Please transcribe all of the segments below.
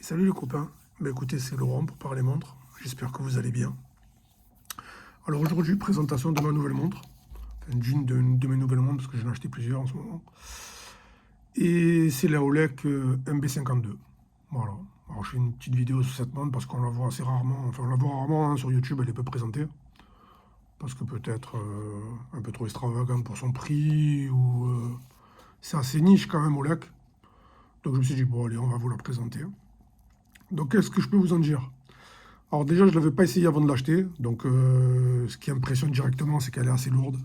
Salut les copains, écoutez c'est Laurent pour parler montre, j'espère que vous allez bien. Alors aujourd'hui présentation de ma nouvelle montre, enfin, d'une de mes nouvelles montres parce que j'en ai acheté plusieurs en ce moment. Et c'est la Olek MB52, voilà. Alors je fais une petite vidéo sur cette montre parce qu'on la voit assez rarement, enfin on la voit rarement hein, sur YouTube, elle est peu présentée. Parce que peut-être un peu trop extravagante pour son prix, ou c'est assez niche quand même Olek. Donc je me suis dit bon allez on va vous la présenter. Donc qu'est-ce que je peux vous en dire? Alors déjà, je ne l'avais pas essayé avant de l'acheter, donc ce qui impressionne directement, c'est qu'elle est assez lourde.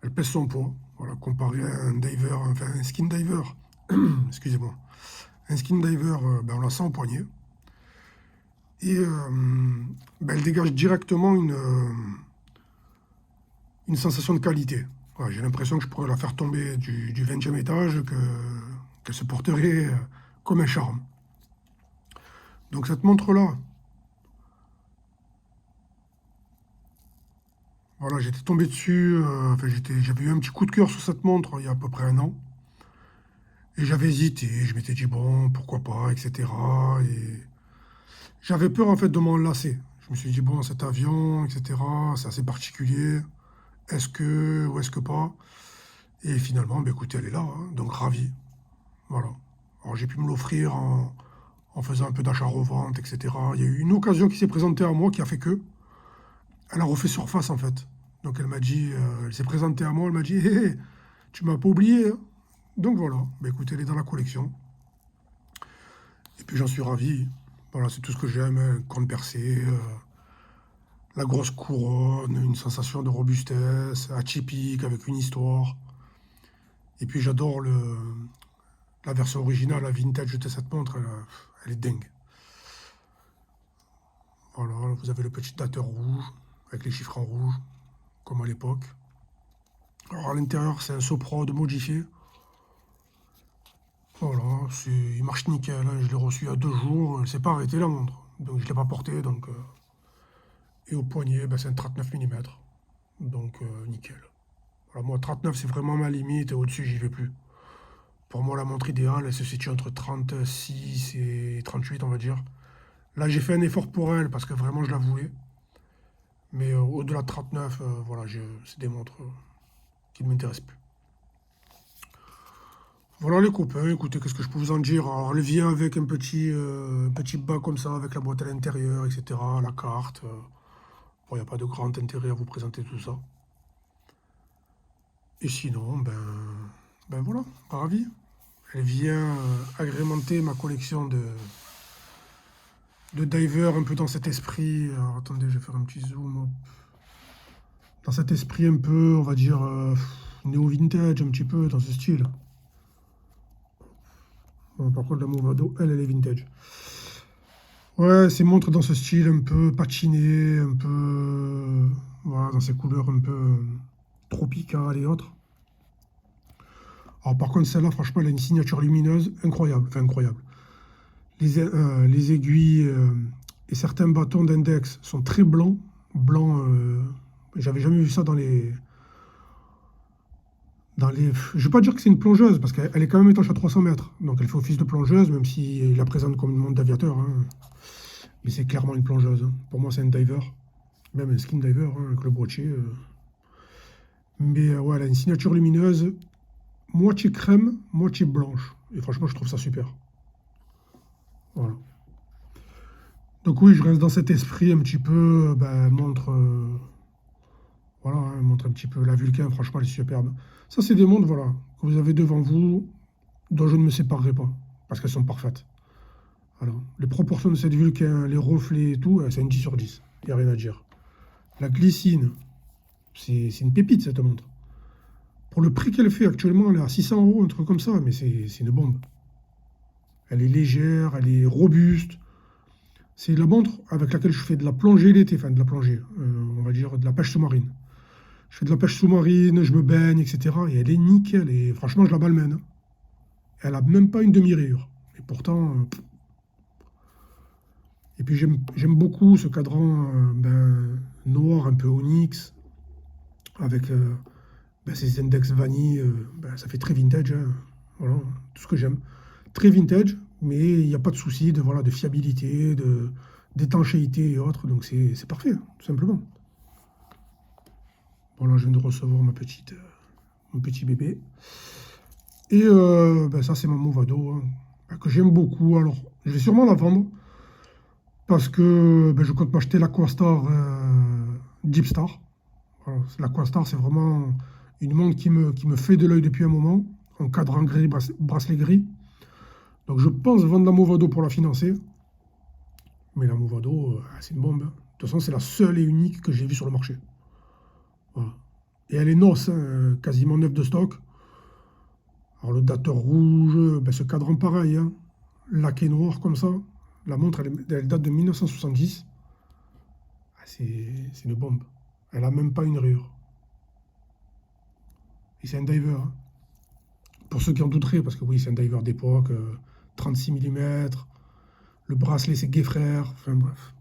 Elle pèse son poids, voilà, comparé à un diver, enfin un skin diver, excusez-moi. Un skin diver, on la sent au poignet. Et elle dégage directement une sensation de qualité. Voilà, j'ai l'impression que je pourrais la faire tomber du 20e étage, qu'elle se porterait comme un charme. Donc cette montre-là, voilà, j'étais tombé dessus, j'avais eu un petit coup de cœur sur cette montre il y a à peu près un an. Et j'avais hésité, je m'étais dit bon, pourquoi pas, etc. Et j'avais peur en fait de m'en lasser. Je me suis dit bon, cet avion, etc., c'est assez particulier. Est-ce que ou est-ce que pas? Et finalement, écoutez, elle est là, hein, donc ravi. Voilà. Alors j'ai pu me l'offrir en faisant un peu d'achat-revente, etc. Il y a eu une occasion qui s'est présentée à moi qui a fait que elle a refait surface en fait. Donc elle m'a dit, elle s'est présentée à moi, elle m'a dit, hé, hé, tu m'as pas oublié, hein. Donc voilà, écoutez, elle est dans la collection. Et puis j'en suis ravi. Voilà, c'est tout ce que j'aime, hein, corne percée, la grosse couronne, une sensation de robustesse, atypique, avec une histoire. Et puis j'adore la version originale, la vintage de cette montre, elle est dingue. Voilà, vous avez le petit dateur rouge, avec les chiffres en rouge, comme à l'époque. Alors à l'intérieur, c'est un Soprod modifié. Voilà, il marche nickel, hein, je l'ai reçu il y a 2 jours, elle s'est pas arrêtée la montre. Donc je ne l'ai pas porté, donc... Et au poignet, c'est un 39 mm. Donc nickel. Voilà, moi 39 c'est vraiment ma limite et au-dessus j'y vais plus. Pour moi la montre idéale elle se situe entre 36 et 38 on va dire. Là j'ai fait un effort pour elle parce que vraiment je la voulais. Mais au-delà de 39, voilà, c'est des montres qui ne m'intéressent plus. Voilà les copains, écoutez, qu'est-ce que je peux vous en dire? Alors, elle vient avec un petit bas comme ça, avec la boîte à l'intérieur, etc. La carte. Bon, il n'y a pas de grand intérêt à vous présenter tout ça. Et sinon, voilà, ravi. Elle vient agrémenter ma collection de divers un peu dans cet esprit. Alors, attendez, je vais faire un petit zoom. Hop. Dans cet esprit un peu, on va dire, néo-vintage, un petit peu dans ce style. Bon, par contre, la Movado, elle est vintage. Ouais, ces montres dans ce style un peu patiné, un peu. Voilà, dans ces couleurs un peu tropicales et autres. Alors, par contre, celle-là, franchement, elle a une signature lumineuse incroyable. Enfin, incroyable. Les aiguilles et certains bâtons d'index sont très blancs. Blancs, j'avais jamais vu ça dans les. Je ne vais pas dire que c'est une plongeuse, parce qu'elle est quand même étanche à 300 mètres. Donc elle fait office de plongeuse, même si la présente comme une montre d'aviateur, hein. Mais c'est clairement une plongeuse, hein. Pour moi, c'est un diver. Même un skin diver, hein, avec le broché. Mais ouais, elle a une signature lumineuse, moitié crème, moitié blanche. Et franchement, je trouve ça super. Voilà. Donc oui, je reste dans cet esprit un petit peu, montre, voilà, hein, montre un petit peu la Vulcain, franchement, elle est superbe. Ça, c'est des montres, voilà, que vous avez devant vous, dont je ne me séparerai pas, parce qu'elles sont parfaites. Alors, les proportions de cette Vulcain, les reflets et tout, c'est un 10 sur 10, il n'y a rien à dire. La glycine, c'est une pépite cette montre. Pour le prix qu'elle fait actuellement, elle est à 600 euros, un truc comme ça, mais c'est une bombe. Elle est légère, elle est robuste. C'est la montre avec laquelle je fais de la plongée l'été, enfin de la plongée, on va dire de la pêche sous-marine. Je fais de la pêche sous-marine, je me baigne, etc. Et elle est nickel, et franchement, je la malmène, hein. Elle a même pas une demi-rayure. Et pourtant, et puis j'aime beaucoup ce cadran noir, un peu onyx, avec ces index vanille, ça fait très vintage, hein. Voilà, tout ce que j'aime. Très vintage, mais il n'y a pas de souci de, voilà, de fiabilité, d'étanchéité et autres, donc c'est parfait, tout simplement. Bon, là, je viens de recevoir mon petit bébé. Et ben, ça, c'est ma Movado, hein, ben, que j'aime beaucoup. Alors, je vais sûrement la vendre parce que ben, je compte m'acheter l'Aquastar Deep Star. Voilà, l'Aquastar, c'est vraiment une montre qui me fait de l'œil depuis un moment, en cadran gris, bracelet gris. Donc, je pense vendre la Movado pour la financer. Mais la Movado, c'est une bombe, hein. De toute façon, c'est la seule et unique que j'ai vue sur le marché. Voilà. Et elle est noce, hein, quasiment neuve de stock. Alors le dateur rouge, ben, ce cadran pareil, hein, laqué noir comme ça. La montre, elle date de 1970. Ah, c'est une bombe. Elle a même pas une rayure. Et c'est un diver, hein. Pour ceux qui en douteraient, parce que oui, c'est un diver d'époque, 36 mm. Le bracelet, c'est Gay Frère. Enfin bref,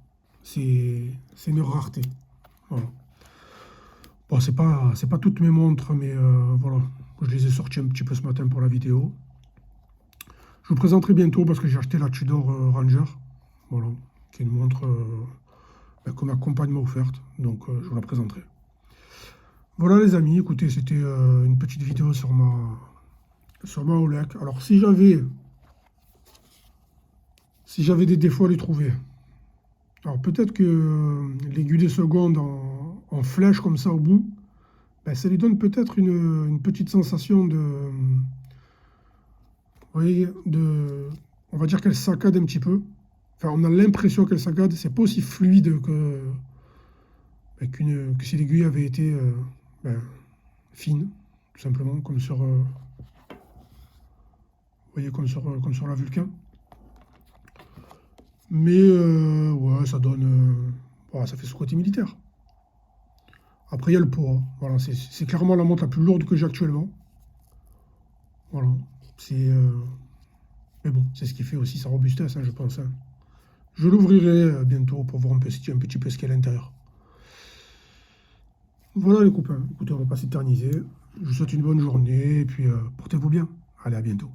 c'est une rareté. Voilà. Bon, c'est pas toutes mes montres, mais voilà. Je les ai sorties un petit peu ce matin pour la vidéo. Je vous présenterai bientôt parce que j'ai acheté la Tudor Ranger. Voilà. Qui est une montre ben, que ma compagne m'a offerte. Donc je vous la présenterai. Voilà les amis, écoutez, c'était une petite vidéo sur ma Olek. Alors si j'avais des défauts à les trouver. Alors peut-être que l'aiguille des secondes en flèche comme ça au bout, ben, ça lui donne peut-être une petite sensation de, vous voyez, on va dire qu'elle saccade un petit peu. Enfin, on a l'impression qu'elle saccade. C'est pas aussi fluide que si l'aiguille avait été ben, fine, tout simplement, comme sur, vous voyez, comme sur la Vulcain. Mais ouais, ça donne, ouais, ça fait ce côté militaire. Après, il y a le poids, hein. Voilà, c'est clairement la montre la plus lourde que j'ai actuellement. Voilà, c'est, mais bon, c'est ce qui fait aussi sa robustesse, hein, je pense, hein. Je l'ouvrirai bientôt pour voir un petit peu ce qu'il y a à l'intérieur. Voilà les copains, écoutez, on va pas s'éterniser. Je vous souhaite une bonne journée et puis portez-vous bien. Allez, à bientôt.